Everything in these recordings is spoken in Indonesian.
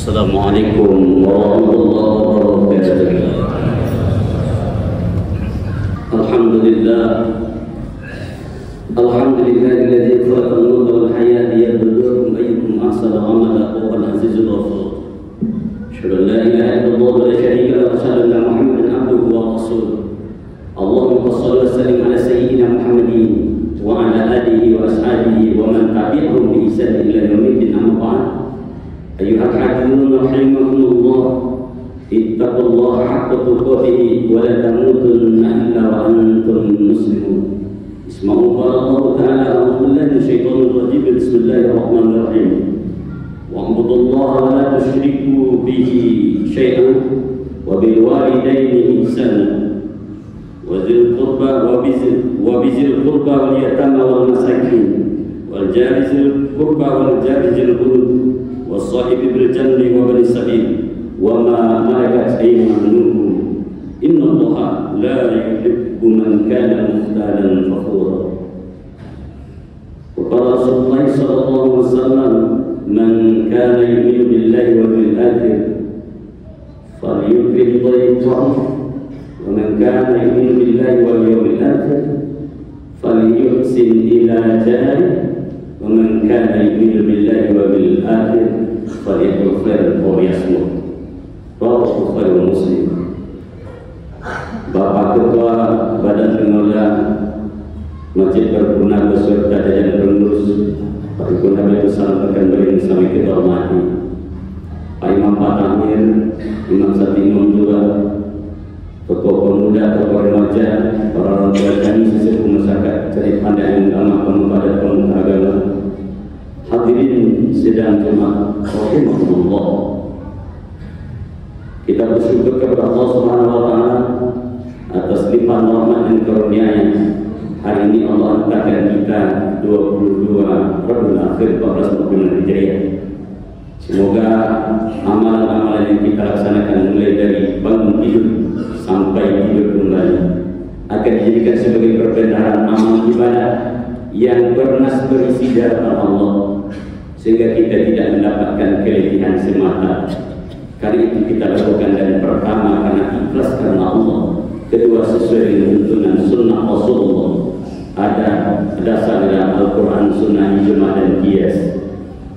Assalamualaikum warahmatullahi wabarakatuh. Alhamdulillah. Alhamdulillahilladzi khalaqal mauta wal hayata liyabluwakum ayyukum ahsanu amala wa huwal azizul ghafur. Asyhadu an la ilaha illallah wa la syarika lahu wa asyhadu anna Muhammadan abduhu wa rasuluh. Allahumma shalli wa sallim ala sayyidina Muhammadin wa ala alihi wa ashabihi wa man tabi'ahum bi ihsan ila yaumiddin, amma ba'd. Ayyuhal hadirin rahimakumullah, ittaqullaha haqqa tuqatih wa la tamutunna illa wa antum muslimun. Isma'u qala Allah ta'ala, a'udzu billahi minasyaitonir rajim. Bismillahirrahmanirrahim. Wa'budullaha wa la tusyriku bihi syai'an wa bil walidayni ihsana wa dzil qurba wa bizil qurba wal yatama wal masakin wal jari dzil qurba wal jari dzil qurb was-sahibi bil janbi wa bil sabil wa ma malakat aymanukum innallaha la yuhibbu man kana mukhtalan fakhura. Wa qala Rasulullah sallallahu alaihi wasallam, man kana yu'minu billahi wal yawmil akhir falyukrim dhayfahu wa man kana yu'minu billahi wal yawmil akhir falyuhsin ila jarihi wa man kana yu'minu billahi wal yawmil akhir falyakul khairan aw liyasmut. Rawahu Bukhari wa Muslim. Bapak Ketua Badan Pengelola Masjid Berguna beserta jajaran pengurus, Pak Ibu Nabi Besar rekan beri sami kita hormati, Pak Imam Pak Amir, Imam Sati Imam Tua, tokoh pemuda, tokoh remaja, para orang tua kami, sesepuh masyarakat, cari pandai agama, pemuda pemuda agama, hadirin sidang jemaah rahimahumullah. Kita bersyukur kepada Allah Subhanahu wa taala atas limpahan rahmat dan karunia-Nya. Hari ini Allah hantarkan kita 22 Rabiul Akhir 1445 Hijriah. Semoga amalan-amalan yang kita laksanakan mulai dari bangun tidur sampai tidur kembali akan dijadikan sebagai perbendaharaan amal ibadah yang bernas berisi hadapan Allah, sehingga kita tidak mendapatkan kelebihan semata. Kali itu kita lakukan, dan pertama karena ikhlas karena Allah, kedua sesuai dengan tuntunan sunnah Rasulullah, ada dasar dalam Al-Quran, sunnah, ijma dan qiyas.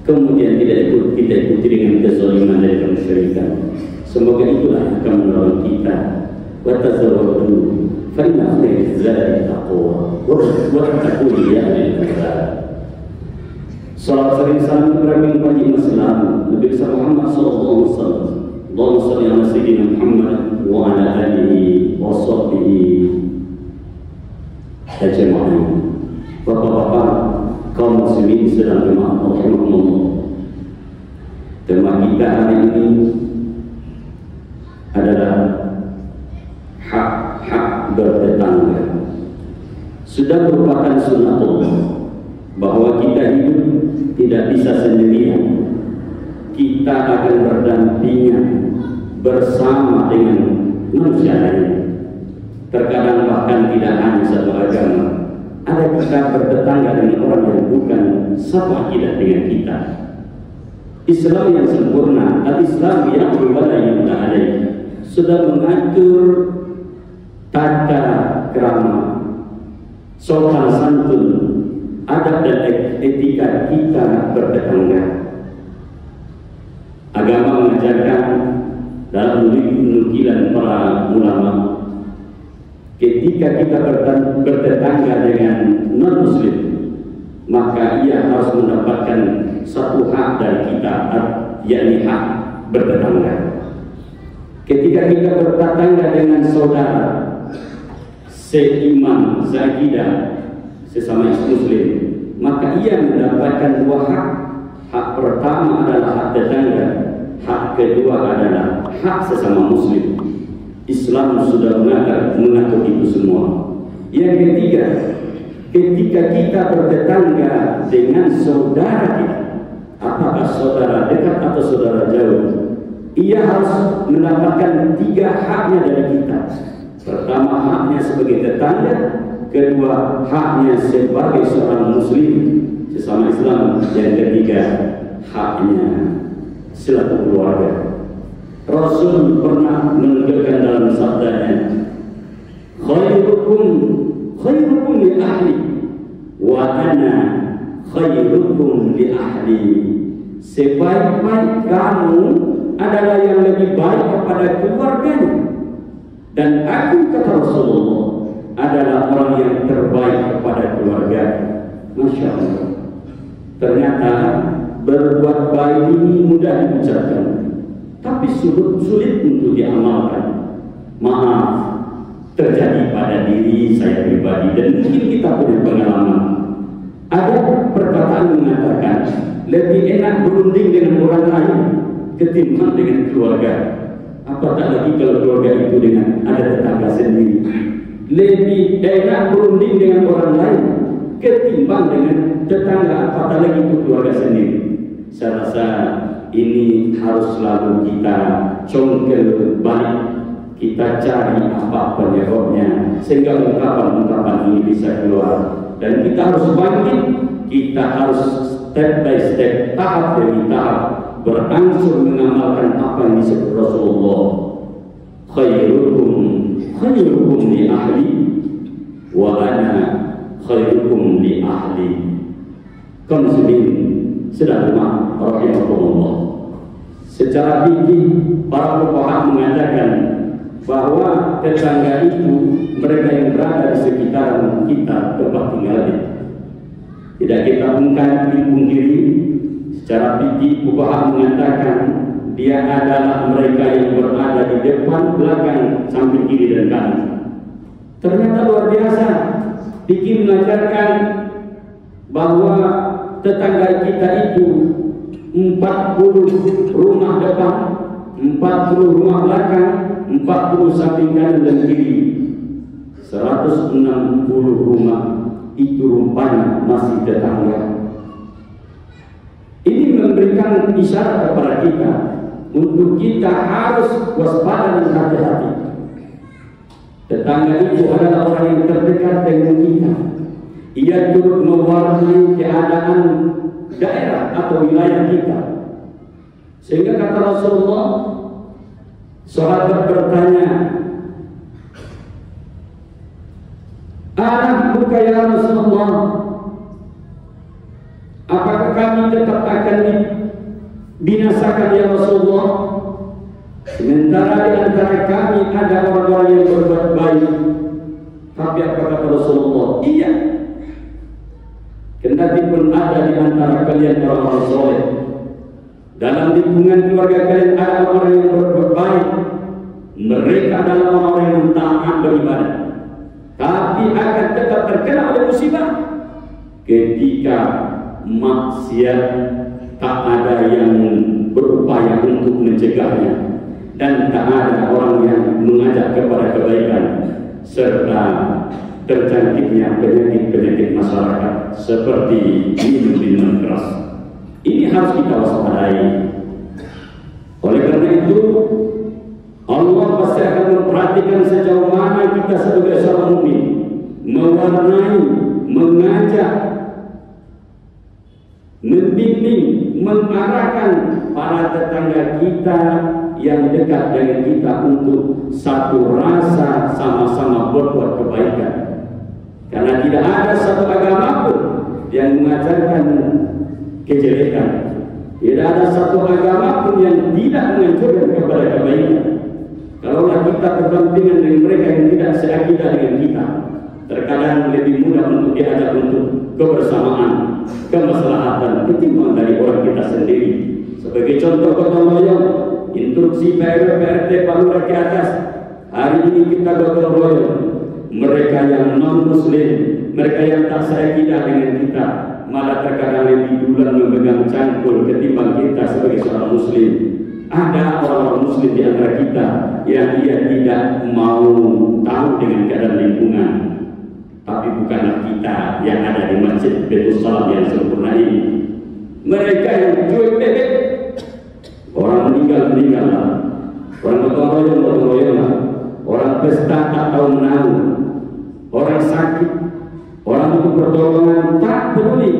Kemudian tidak ikuti dengan kezaliman dan kemusyrikan. Semoga itulah yang akan menolong kita. Wa tazawwadu fa inna khairaz zadi taqwa wa taqul ya ahlal kitab. Salam sering salam kepada Nabi Islam Nabi Muhammad sallallahu alaihi wasallam. Allahumma shalli ala sayyidina Muhammad wa ala alihi wa sahbihi ajma'in. Bapak-bapak, kaum muslimin sedang jemaah rahimahumullah. Tema kita hari ini adalah hak-hak bertetangga. Sudah merupakan sunnah Allah bahwa kita hidup tidak bisa sendirian. Kita akan berdampingan bersama dengan manusia lain. Terkadang bahkan tidak hanya satu agama. Ada kita bertetangga dengan orang yang bukan satu akidah dengan kita. Islam yang sempurna, al-Islam yang berbeda yang tak ada, sudah mengatur tata krama, sopan santun, adab dan etika kita bertetangga. Agama mengajarkan dalam nukilan para ulama, ketika kita bertetangga dengan non-muslim, maka ia harus mendapatkan satu hak dari kita, yakni hak bertetangga. Ketika kita bertetangga dengan saudara seiman, seakidah, sesama muslim, maka ia mendapatkan dua hak. Hak pertama adalah hak tetangga, hak kedua adalah hak sesama muslim. Islam sudah mengatur itu semua. Yang ketiga, ketika kita bertetangga dengan saudara kita, apakah saudara dekat atau saudara jauh, ia harus mendapatkan tiga haknya dari kita. Pertama, haknya sebagai tetangga. Kedua, haknya sebagai seorang muslim sesama Islam. Yang ketiga, haknya selaku keluarga. Rasul pernah menegaskan dalam sabdanya, khairukum li ahli wa ana khairukum li ahli. Sebaik-baik kamu adalah yang lebih baik kepada keluarganya, dan aku, kata Rasulullah, adalah orang yang terbaik kepada keluarga. Masya Allah. Ternyata berbuat baik ini mudah diucapkan, tapi sulit untuk diamalkan. Maaf, terjadi pada diri saya pribadi dan mungkin kita punya pengalaman. Ada perkataan mengatakan lebih enak berunding dengan orang lain ketimbang dengan keluarga. Apatah lagi kalau keluarga itu dengan ada tetangga sendiri. Lebih enak berunding dengan orang lain ketimbang dengan tetangga, apatah lagi itu keluarga sendiri. Saya rasa ini harus selalu kita congkel balik, kita cari apa penyebabnya sehingga ungkapan-ungkapan ini bisa keluar. Dan kita harus bangkit, kita harus step by step, tahap demi tahap berangsur mengamalkan apa yang disebut Rasulullah, khairukum li ahli wa ana khairukum li ahli. Kaum muslimin sedang rahimahumullah. Secara fikih para fuqaha mengatakan bahwa tetangga itu mereka yang berada di sekitar kita tempat tinggalnya. Tidak kita pungkiri. Secara fikih fuqaha mengatakan dia adalah mereka yang berada di depan, belakang, samping kiri dan kanan. Ternyata luar biasa. Fikih mengajarkan bahwa tetangga kita itu 40 rumah depan, 40 rumah belakang, 40 samping kanan dan kiri, 160 rumah itu rupanya masih tetangga. Ini memberikan isyarat kepada kita untuk kita harus waspada dan hati-hati. Tetangga itu adalah orang yang terdekat dengan kita. Ia turut mewarnai keadaan daerah atau wilayah kita. Sehingga kata Rasulullah, sahabat bertanya, "Buka ya Rasulullah, apakah kami tetap akan dibinasakan ya Rasulullah? Sementara di antara kami ada orang-orang yang berbuat baik." Tapi apa kata Rasulullah? Iya, kendati pun ada di antara kalian orang-orang soleh, dalam lingkungan keluarga kalian ada orang yang berbuat baik, mereka adalah orang-orang yang taat beribadah, tapi akan tetap terkena oleh musibah ketika maksiat tak ada yang berupaya untuk mencegahnya, dan tak ada orang yang mengajak kepada kebaikan, serta terjangkitnya penyakit-penyakit masyarakat seperti minum keras. Ini harus kita waspadai. Oleh karena itu, Allah pasti akan memperhatikan sejauh mana kita sebagai seorang mukmin mewarnai, mengajak, membimbing, mengarahkan para tetangga kita yang dekat dengan kita untuk satu rasa sama-sama berbuat kebaikan. Karena tidak ada satu agama pun yang mengajarkan kejelekan. Tidak ada satu agama pun yang tidak menganjurkan kepada kebaikan. Kalaulah kita berdampingan dengan mereka yang tidak seakidah dengan kita, terkadang lebih mudah untuk diajak untuk kebersamaan, kemaslahatan ketimbang dari orang kita sendiri. Sebagai contoh gotong royong, instruksi PRT Pak Lurah ke atas, hari ini kita gotong royong. Mereka yang non muslim, mereka yang tak seakidah dengan kita, malah terkadang lebih duluan memegang cangkul ketimbang kita sebagai seorang muslim. Ada orang-orang muslim di antara kita yang dia tidak mau tahu dengan keadaan lingkungan, tapi bukanlah kita yang ada di Masjid Baitul Salam yang sempurna ini. Mereka yang cuek bebek, orang meninggal, orang gotong royong, orang pesta tak tahu menahu, orang sakit, orang butuh pertolongan tak peduli.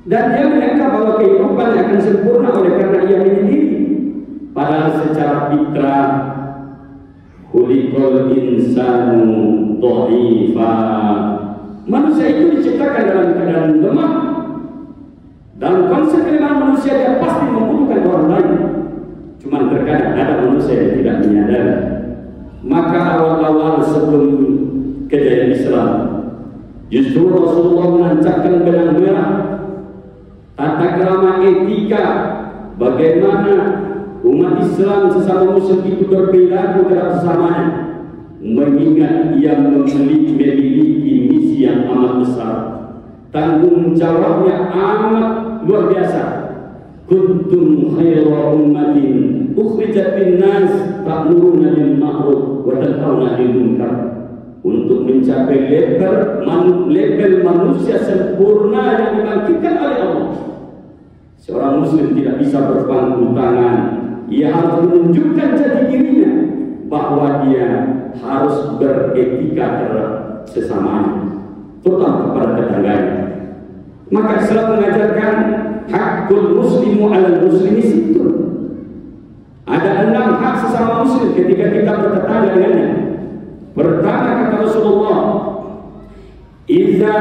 Dan dia menyangka bahwa kehidupan akan sempurna oleh karena ia menyendiri. Padahal secara fitrah khuliqal insanu dha'ifa. Manusia itu diciptakan dalam keadaan lemah. Dalam konsep kelemahan manusia dia pasti membutuhkan orang lain. Cuma terkadang ada manusia yang tidak menyadari. Maka awal-awal sebelum kejayaan Islam, justru Rasulullah menancapkan benang merah tata krama etika, bagaimana umat Islam sesama muslim itu berbeda terhadap sesamanya, mengingat ia memiliki misi yang amat besar, tanggung jawabnya amat luar biasa. Kuntum khaira ummatin ukhrijat linnas ta'muruna bil ma'ruf wa tanhauna 'anil munkar. Untuk mencapai level manusia sempurna yang dibangkitkan oleh Allah, seorang muslim tidak bisa berpangku tangan. Ia harus menunjukkan jati dirinya bahwa dia harus beretika terhadap sesamanya, terutama kepada tetangganya. Maka Islam mengajarkan hakul muslimu ala muslimi sittun. Ada 6 hak sesama muslim ketika kita bertetangga dengannya. Pertama, kata Rasulullah, idza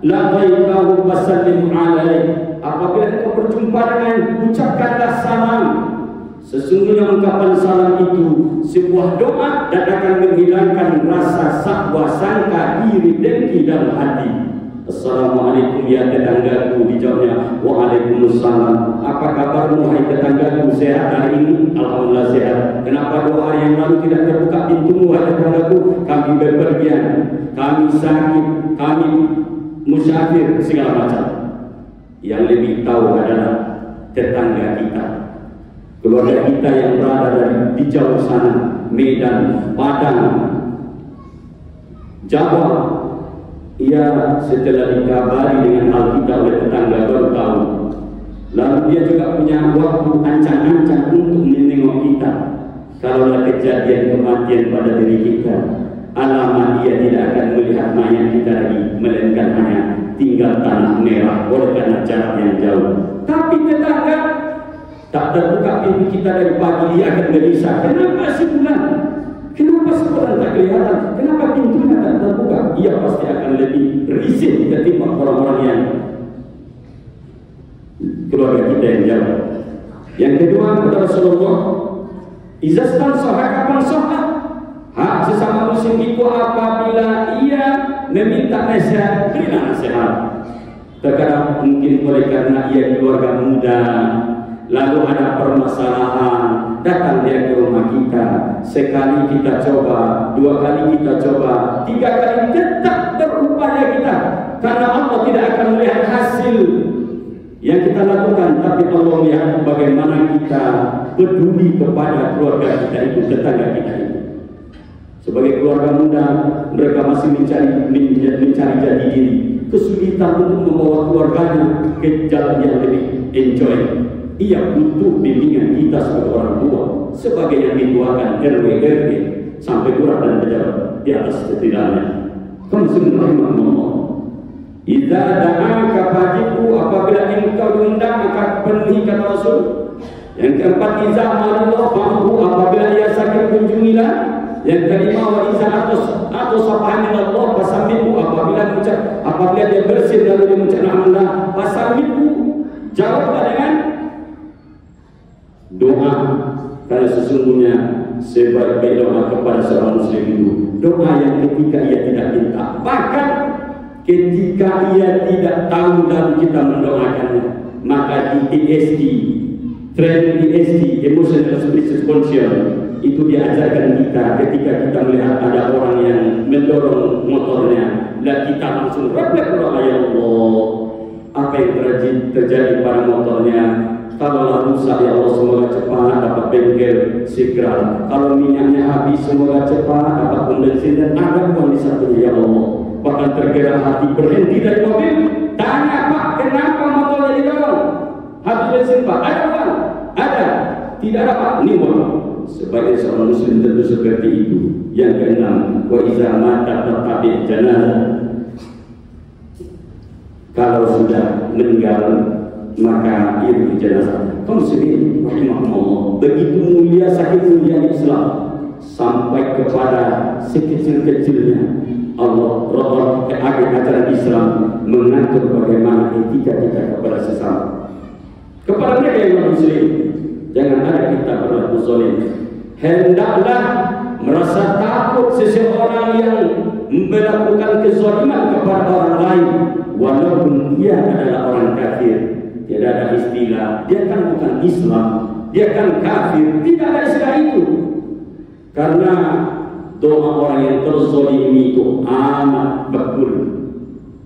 laqaitahu fasallim alaihi. Apabila kau berjumpa dengan, ucapkanlah salam. Sesungguhnya ungkapan salam itu sebuah doa dan akan menghilangkan rasa sakwa sangka iri dengki dalam hati. Assalamualaikum ya tetanggaku, dijawabnya waalaikumsalam. Apa kabarmu hai tetanggaku, sehat hari ini? Alhamdulillah sehat. Kenapa 2 hari yang lalu tidak terbuka pintumu hai tetanggaku? Kami bepergian, kami sakit, kami musafir, segala macam. Yang lebih tahu adalah tetangga kita, keluarga kita yang berada di jauh sana, Medan, Padang, Jawa. Ia setelah dikabari dengan hal kita oleh tetangga baru tahu. Lalu dia juga punya waktu ancang-ancang untuk menengok kita. Kalau ada kejadian kematian pada diri kita, alamat dia tidak akan melihat mayat kita lagi, melainkan hanya tinggal tanah merah oleh karena jarak yang jauh. Tapi tetangga tak terbuka pintu kita dari pagi, dia akan gelisah. Kenapa sebulan? Kenapa sebulan tak kelihatan? Kenapa pintunya tak terbuka? Ia pasti akan lebih risih ketimbang orang-orang yang keluarga kita yang jauh. Yang kedua, kata Rasulullah, izastan sohakapan sohak. Hak sesama muslim itu apabila ia meminta nasihat, berilah nasihat. Terkadang mungkin oleh karena ia keluarga muda, lalu ada permasalahan, datang dia ke rumah kita. Sekali kita coba, 2 kali kita coba, 3 kali tetap berupaya kita. Karena Allah tidak akan melihat hasil yang kita lakukan, tapi Allah melihat bagaimana kita peduli kepada keluarga kita itu, tetangga kita itu. Sebagai keluarga muda, mereka masih mencari jati diri, kesulitan untuk membawa keluarganya ke jalan yang lebih enjoy. Ia butuh bimbingan kita sebagai orang tua, sebagai yang dituakan RW sampai lurah dan pejabat di atas setidaknya. Muslim rahimahullah, idza da'aka fajibu, apabila engkau diundang maka penuhi, kata Rasul. Yang keempat, idza maridha fa'udhu, apabila ia sakit kunjungilah. Yang kelima, wa idza atau safahan Allah fasamihu, apabila dia bersih lalu dia mengucapkan alhamdulillah, fasamihu, jawablah dengan doa. Karena sesungguhnya sebaik-baik doa kepada seorang muslim itu doa yang ketika ia tidak minta, bahkan ketika ia tidak tahu dan kita mendoakannya. Maka di ESD, training ESD, Emotional Spiritual Conscious, itu diajarkan kita ketika kita melihat ada orang yang mendorong motornya, dan kita langsung refleks doa, ya Allah, apa yang terjadi pada motornya? Kalau rusak, ya Allah, semoga cepat dapat bengkel segera. Kalau minyaknya habis, semoga cepat dapat bensin dan ada uang di satunya, ya Allah. Bahkan tergerak hati, berhenti dari mobil, tanya, Pak, kenapa motornya didorong? Habis bensin, Pak, ada uang? Ada. Tidak ada, Pak, ini uang. Sebagai seorang muslim tentu seperti itu. Yang keenam, wa iza mata tatabi janazah. kalau sudah meninggal maka itu jenazah. Kaum muslimin rahimahumullah, begitu mulia, sakit mulia Islam sampai kepada sekecil-kecilnya Allah ajaran Islam mengatur bagaimana etika kita kepada sesama. Kepada mereka yang muslim, jangan ada kita berlaku zalim. Hendaklah merasa takut seseorang yang melakukan kezaliman kepada orang lain, walaupun dia adalah orang kafir. Tidak ada istilah dia kan bukan Islam, dia kan kafir. Tidak ada istilah itu, karena doa orang yang terzalimi itu amat betul.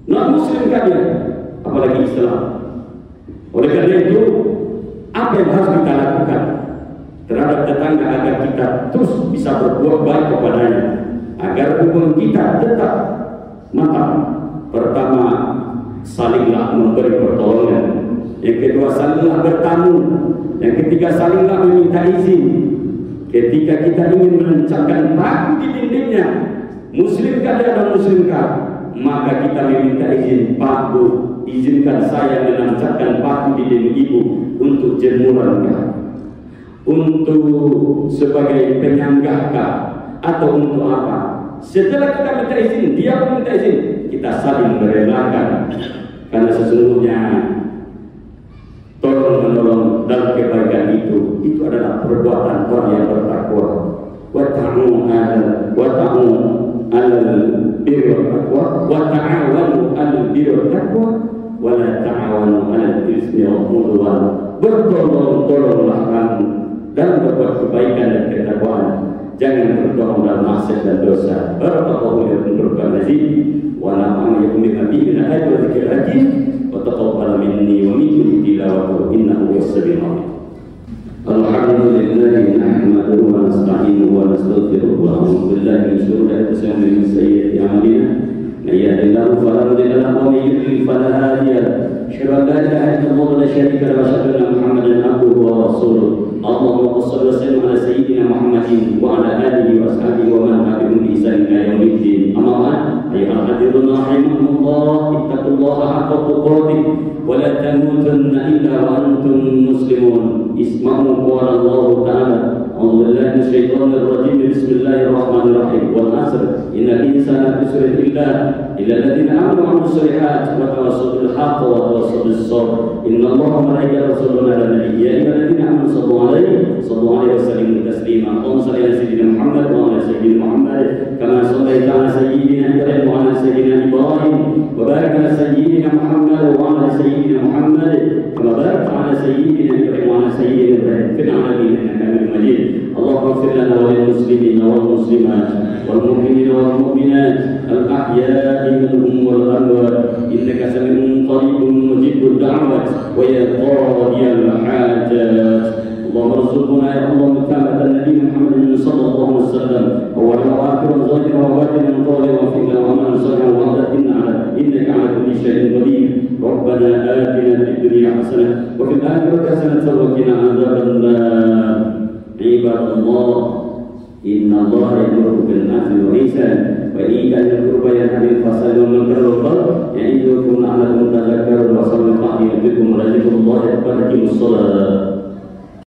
Non muslim kan dia, apalagi Islam. Oleh karena itu, apa yang harus kita lakukan terhadap tetangga agar kita terus bisa berbuat baik kepadanya, agar hubungan kita tetap mantap? Pertama, salinglah memberi pertolongan. Yang kedua, salinglah bertamu. Yang ketiga, salinglah meminta izin. Ketika kita ingin menancapkan paku di dindingnya, muslimkah dia dan muslimkah, maka kita meminta izin, paku, izinkan saya menancapkan paku di dinding ibu untuk jemuran, untuk sebagai penyanggahkah, atau untuk apa. Setelah kita minta izin, dia pun minta izin, kita saling merelakan, karena sesungguhnya tolong menolong dalam kebaikan itu adalah perbuatan orang yang bertakwa. Wa ta'awanu 'alal birri wat taqwa wa ta'awanu 'alal birri wat taqwa wa la ta'awanu 'alal itsmi wal 'udwan. Bertolong-tolonglah kamu dalam berbuat kebaikan dan ketakwaan. Jangan bertolong dalam maksiat dan dosa. Barakallahu lakum wa wa nafa'ani bikum min al-ayati wa dzikril hakim. وتقبل مني ومنكم تلاوته إنه هو السميع العليم. الحمد لله نحمده ونستعينه ونستغفره ونعوذ بالله من شرور أنفسنا ومن سيئات أعمالنا. من يهده الله فلا مضل له ومن يضلل فلا هادي له. أشهد أن لا إله إلا الله ولا شريك له وأشهد أن محمدا عبده ورسوله. اللهم صل وسلم على سيدنا محمد وعلى آله وأصحابه ومن تبعهم بإحسان إلى يوم الدين. أما بعد، أيها الحاضرون رحمكم الله، اتقوا الله حق تقاته ولا تموتن إلا وأنتم مسلمون. اسمعوا قول الله تعالى: أعوذ بالله من الشيطان الرجيم، بسم الله الرحمن الرحيم، والعصر إن الإنسان لفي خسر إلا الذين آمنوا وعملوا الصالحات وتواصوا بالحق وتواصوا بالصبر. إن الله وملائكته يصلون على النبي يا أيها الذين آمنوا صلوا عليه وسلموا تسليما. اللهم صل على سيدنا محمد وعلى سيدنا محمد كما صليت على سيدنا إبراهيم وعلى سيدنا إبراهيم، وبارك على سيدنا محمد وعلى سيدنا محمد كما باركت على سيدنا إبراهيم وعلى سيدنا إبراهيم في العالمين إنك حميد مجيد. اللهم اغفر لنا وللمسلمين والمسلمات والمؤمنين والمؤمنات الأحياء منهم والأموات إنك سميع قريب مجيب الدعوات ويا قاضي الحاجات. اللهم ارزقنا يا الله متابعة النبي محمد صلى الله عليه وسلم أولا وآخرا ظاهرا وباطنا ظاهرا وفينا وعملا صالحا وعدتنا إنك على كل شيء قدير. ربنا آتنا في الدنيا حسنة وفي الآخرة حسنة وقنا عذاب النار. عباد الله، إن الله يأمر بالعدل والإحسان وإيتاء ذي القربى وينهى عن الفحشاء والمنكر والبغي يعظكم لعلكم تذكرون. وصلوا على نبيكم ورحمة الله وبركاته. الصلاة